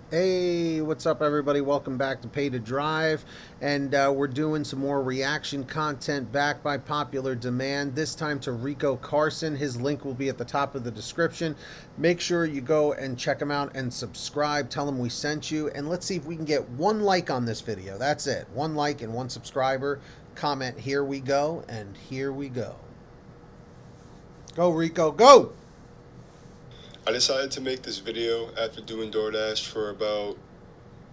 Hey, what's up, everybody? Welcome back to Pay to Drive. And we're doing some more reaction content back by popular demand, this time to Reeko Carson. His link will be at the top of the description. Make sure you go and check him out and subscribe. Tell him we sent you. And let's see if we can get one like on this video. That's it. One like and one subscriber. Comment, here we go, and here we go. Go, Reeko, go! I decided to make this video after doing DoorDash for about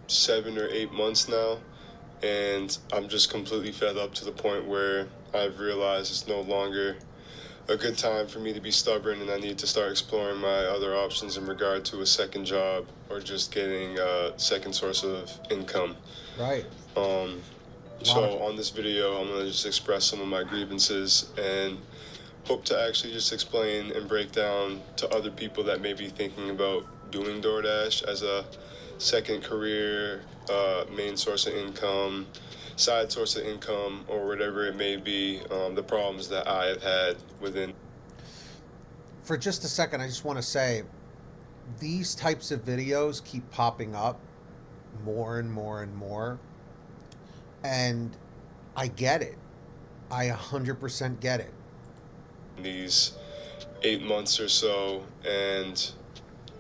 7 or 8 months now, and I'm just completely fed up to the point where I've realized it's no longer a good time for me to be stubborn, and I need to start exploring my other options in regard to a second job or just getting a second source of income. Right. Um, so on this video, I'm going to just express some of my grievances and hope to actually just explain and break down to other people that may be thinking about doing DoorDash as a second career, main source of income, side source of income, or whatever it may be, the problems that I have had within. For just a second, I just want to say these types of videos keep popping up more and more and more. And I get it. I 100% get it. These 8 months or so, and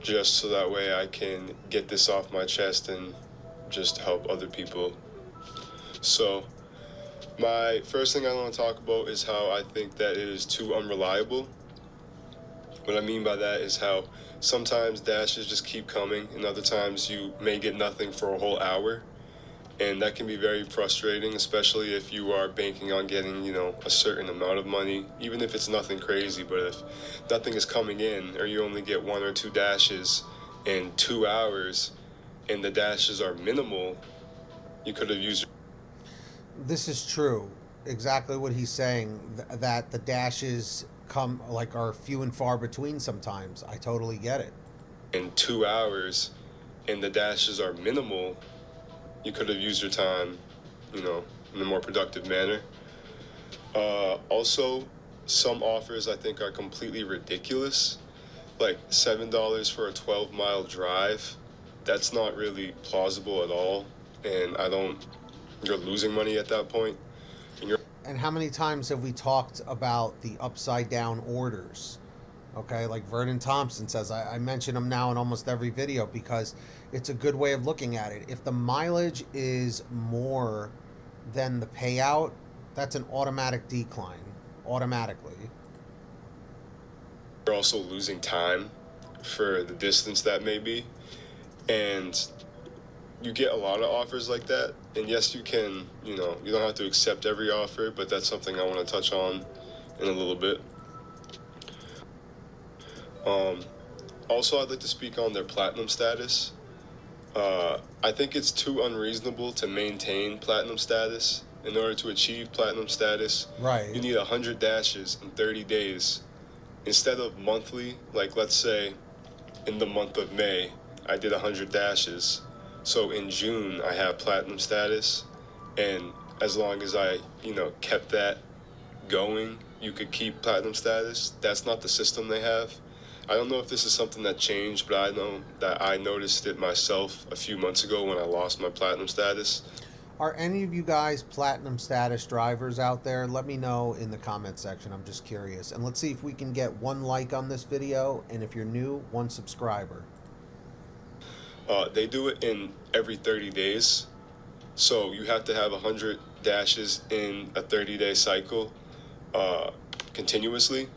just so that way I can get this off my chest and just help other people. So my first thing I want to talk about is how I think that it is too unreliable. What I mean by that is how sometimes dashes just keep coming, and other times you may get nothing for a whole hour. And that can be very frustrating, especially if you are banking on getting, a certain amount of money, even if it's nothing crazy. But if nothing is coming in, or you only get 1 or 2 dashes in 2 hours, and the dashes are minimal, you could have used. This is true. Exactly what he's saying, that the dashes are few and far between sometimes. I totally get it. In 2 hours, and the dashes are minimal, you could have used your time, in a more productive manner. Also, some offers I think are completely ridiculous, like $7 for a 12-mile drive. That's not really plausible at all, and you're losing money at that point. And how many times have we talked about the upside down orders? Okay, like Vernon Thompson says, I mention them now in almost every video because it's a good way of looking at it. If the mileage is more than the payout, that's an automatic decline, automatically. You're also losing time for the distance that may be, and you get a lot of offers like that. And yes, you can, you don't have to accept every offer, but that's something I want to touch on in a little bit. Also, I'd like to speak on their platinum status. I think it's too unreasonable to maintain platinum status. In order to achieve platinum status, Right. you need 100 dashes in 30 days. Instead of monthly, like let's say in the month of May, I did 100 dashes. So in June, I have platinum status. And as long as I, kept that going, you could keep platinum status. That's not the system they have. I don't know if this is something that changed, but I know that I noticed it myself a few months ago when I lost my platinum status. Are any of you guys platinum status drivers out there? Let me know in the comment section. I'm just curious. And let's see if we can get one like on this video. And if you're new, one subscriber. They do it in every 30 days. So you have to have 100 dashes in a 30-day cycle continuously.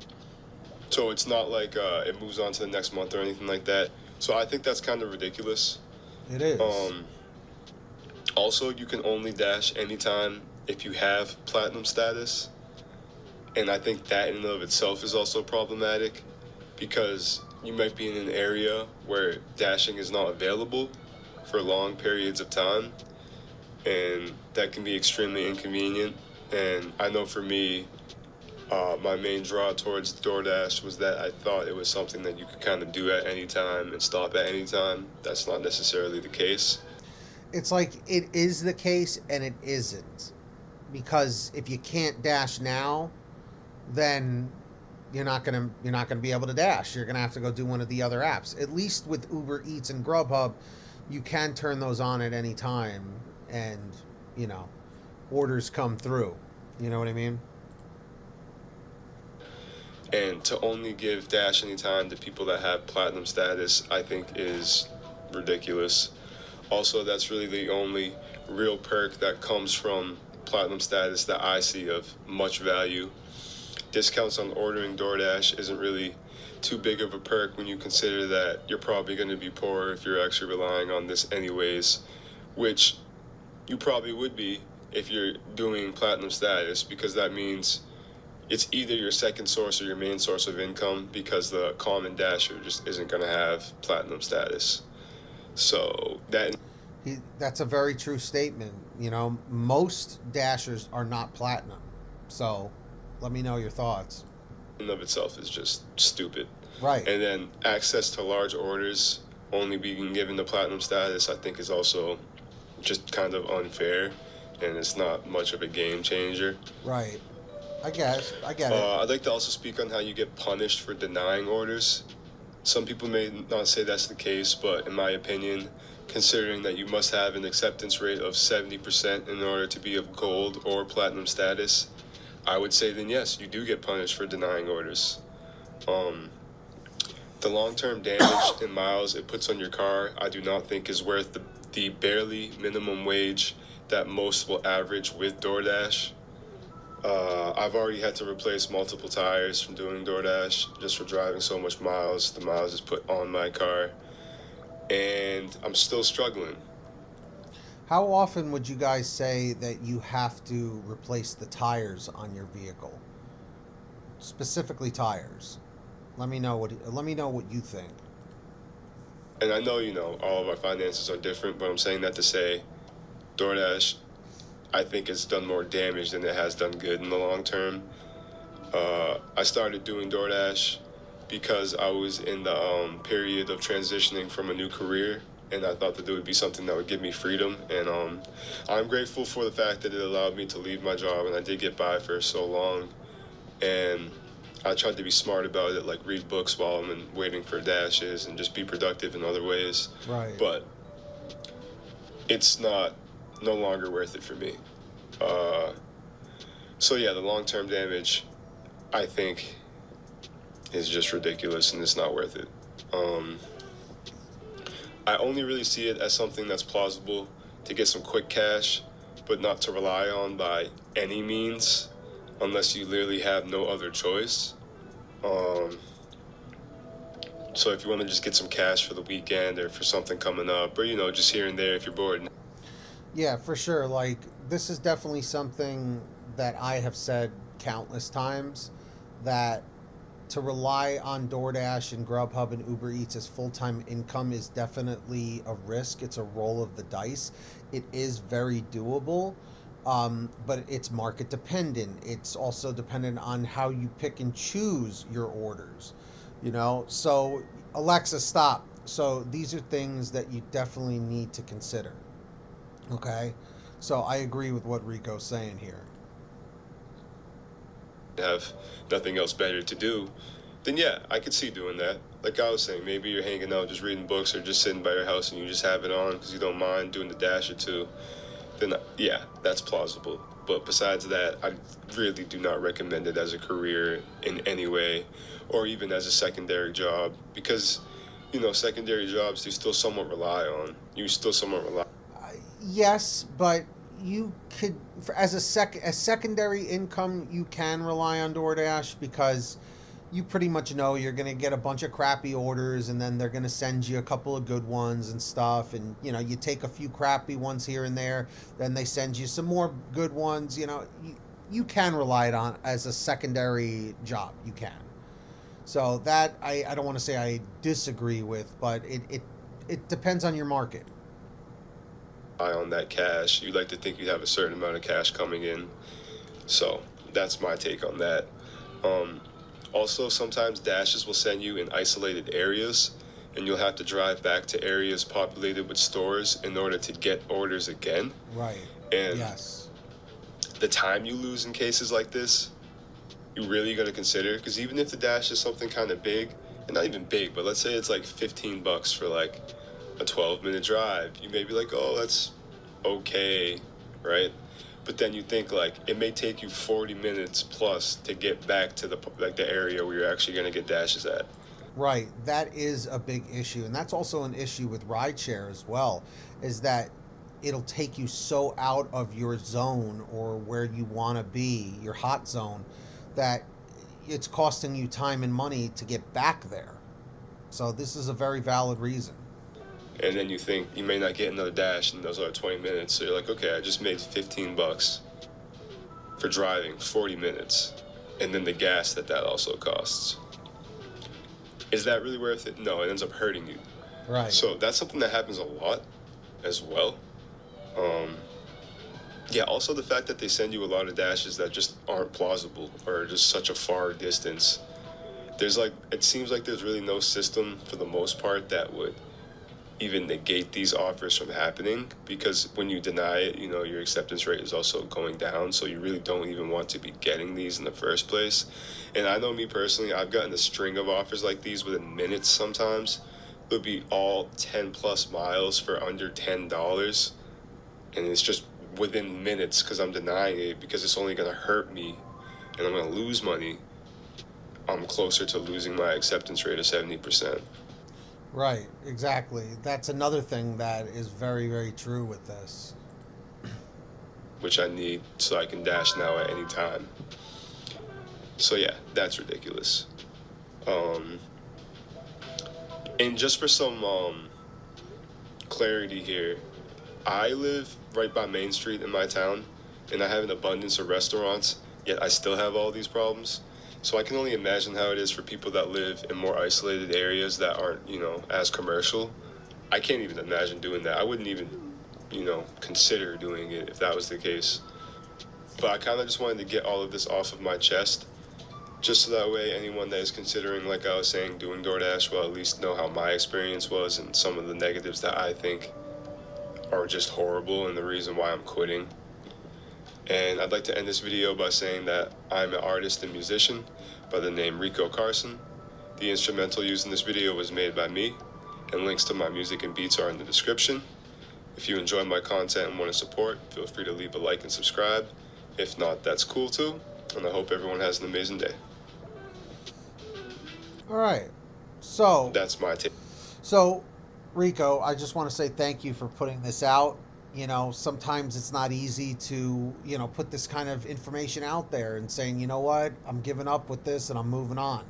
So it's not like it moves on to the next month or anything like that. So I think that's kind of ridiculous. It is. Also, you can only dash anytime if you have platinum status. And I think that in and of itself is also problematic because you might be in an area where dashing is not available for long periods of time. And that can be extremely inconvenient. And I know for me, my main draw towards DoorDash was that I thought it was something that you could kind of do at any time and stop at any time. That's not necessarily the case. It's like it is the case and it isn't. Because if you can't dash now, then you're not gonna be able to dash. You're gonna have to go do one of the other apps. At least with Uber Eats and GrubHub, you can turn those on at any time, and you know, orders come through. You know what I mean? And to only give Dash Anytime to people that have platinum status, I think is ridiculous. Also, that's really the only real perk that comes from platinum status that I see of much value. Discounts on ordering DoorDash isn't really too big of a perk when you consider that you're probably going to be poor if you're actually relying on this anyways, which you probably would be if you're doing platinum status, because that means it's either your second source or your main source of income, because the common dasher just isn't going to have platinum status. So That's a very true statement. You know, most dashers are not platinum. So let me know your thoughts. in of itself is just stupid. Right. And then access to large orders only being given the platinum status, I think, is also just kind of unfair, and it's not much of a game changer. Right. I get it. I'd like to also speak on how you get punished for denying orders. Some people may not say that's the case, but in my opinion, considering that you must have an acceptance rate of 70% in order to be of gold or platinum status, I would say then yes, you do get punished for denying orders. The long-term damage in miles it puts on your car, I do not think is worth the barely minimum wage that most will average with DoorDash. I've already had to replace multiple tires from doing DoorDash just for driving so much miles. The miles is put on my car, and I'm still struggling. How often would you guys say that you have to replace the tires on your vehicle? Specifically tires. Let me know what you think. And I know, all of our finances are different, but I'm saying that to say DoorDash, I think it's done more damage than it has done good in the long term. I started doing DoorDash because I was in the period of transitioning from a new career, and I thought that there would be something that would give me freedom. And I'm grateful for the fact that it allowed me to leave my job, and I did get by for so long. And I tried to be smart about it, like read books while I'm waiting for dashes and just be productive in other ways. Right. But it's no longer worth it for me. So yeah, the long-term damage, I think, is just ridiculous, and it's not worth it. I only really see it as something that's plausible to get some quick cash, but not to rely on by any means, unless you literally have no other choice. So if you want to just get some cash for the weekend or for something coming up, or just here and there if you're bored. Yeah, for sure. Like, this is definitely something that I have said countless times, that to rely on DoorDash and GrubHub and Uber Eats as full-time income is definitely a risk. It's a roll of the dice. It is very doable, but it's market dependent. It's also dependent on how you pick and choose your orders, So, Alexa, stop. So these are things that you definitely need to consider. Okay? So I agree with what Reeko's saying here. Have nothing else better to do, then yeah, I could see doing that. Like I was saying, maybe you're hanging out just reading books or just sitting by your house and you just have it on because you don't mind doing the dash or two, then yeah, that's plausible. But besides that, I really do not recommend it as a career in any way, or even as a secondary job, because secondary jobs you still somewhat rely on. Yes, but you could, as a secondary income, you can rely on DoorDash because you pretty much know you're going to get a bunch of crappy orders, and then they're going to send you a couple of good ones and stuff. And, you take a few crappy ones here and there, then they send you some more good ones. You can rely on as a secondary job. You can. So that, I don't want to say I disagree with, but it depends on your market. On that cash, you'd like to think you'd have a certain amount of cash coming in. So that's my take on that. Also, sometimes dashes will send you in isolated areas, and you'll have to drive back to areas populated with stores in order to get orders again. Right. And yes, the time you lose in cases like this, you really got to consider, because even if the dash is something kind of big, and not even big, but let's say it's like $15 for like a 12-minute drive. You may be like, oh, that's okay, right? But then you think like it may take you 40 minutes plus to get back to the area where you're actually going to get dashes at. Right. That is a big issue. And that's also an issue with rideshare as well, is that it'll take you so out of your zone or where you want to be, your hot zone, that it's costing you time and money to get back there. So this is a very valid reason. And then you think you may not get another dash in those other 20 minutes. So you're like, okay, I just made $15 for driving 40 minutes. And then the gas that also costs. Is that really worth it? No, it ends up hurting you. Right. So that's something that happens a lot as well. Yeah, also the fact that they send you a lot of dashes that just aren't plausible or just such a far distance. It seems like there's really no system for the most part that would even negate these offers from happening, because when you deny it, your acceptance rate is also going down, so you really don't even want to be getting these in the first place. And I know me personally, I've gotten a string of offers like these within minutes sometimes. It would be all 10 plus miles for under $10, and it's just within minutes because I'm denying it because it's only going to hurt me and I'm going to lose money. I'm closer to losing my acceptance rate of 70%. Right, exactly. That's another thing that is very, very true with this. Which I need so I can dash now at any time. So yeah, that's ridiculous. And just for some clarity here, I live right by Main Street in my town, and I have an abundance of restaurants, yet I still have all these problems. So I can only imagine how it is for people that live in more isolated areas that aren't, as commercial. I can't even imagine doing that. I wouldn't even, consider doing it if that was the case. But I kind of just wanted to get all of this off of my chest, just so that way anyone that is considering, like I was saying, doing DoorDash will at least know how my experience was and some of the negatives that I think are just horrible and the reason why I'm quitting. And I'd like to end this video by saying that I'm an artist and musician by the name Reeko Carson. The instrumental used in this video was made by me, and links to my music and beats are in the description. If you enjoy my content and want to support, feel free to leave a like and subscribe. If not, that's cool too, and I hope everyone has an amazing day. All right. So that's my take. So, Reeko, I just want to say thank you for putting this out. Sometimes it's not easy to, put this kind of information out there and saying, you know what, I'm giving up with this and I'm moving on.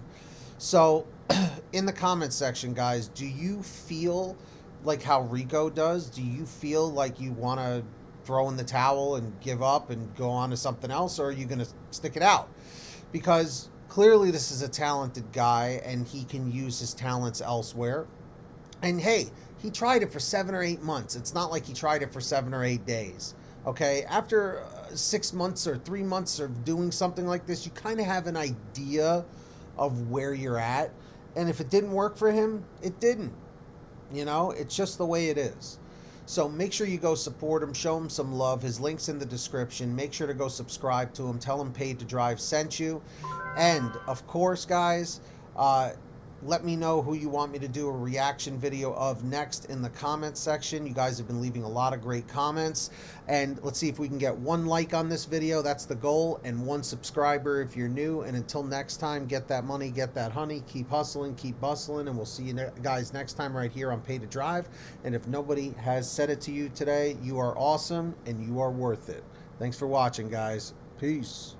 So, in the comments section, guys, do you feel like how Reeko does? Do you feel like you want to throw in the towel and give up and go on to something else, or are you going to stick it out? Because clearly this is a talented guy and he can use his talents elsewhere. And hey, he tried it for 7 or 8 months. It's not like he tried it for 7 or 8 days. Okay, after 6 months or 3 months of doing something like this, you kind of have an idea of where you're at. And if it didn't work for him, it didn't. It's just the way it is. So make sure you go support him, show him some love. His link's in the description. Make sure to go subscribe to him. Tell him Paid to Drive sent you. And of course, guys, let me know who you want me to do a reaction video of next in the comments section. You guys have been leaving a lot of great comments. And let's see if we can get 1 like on this video. That's the goal. And 1 subscriber if you're new. And until next time, get that money, get that honey. Keep hustling, keep bustling. And we'll see you guys next time right here on Pay to Drive. And if nobody has said it to you today, you are awesome and you are worth it. Thanks for watching, guys. Peace.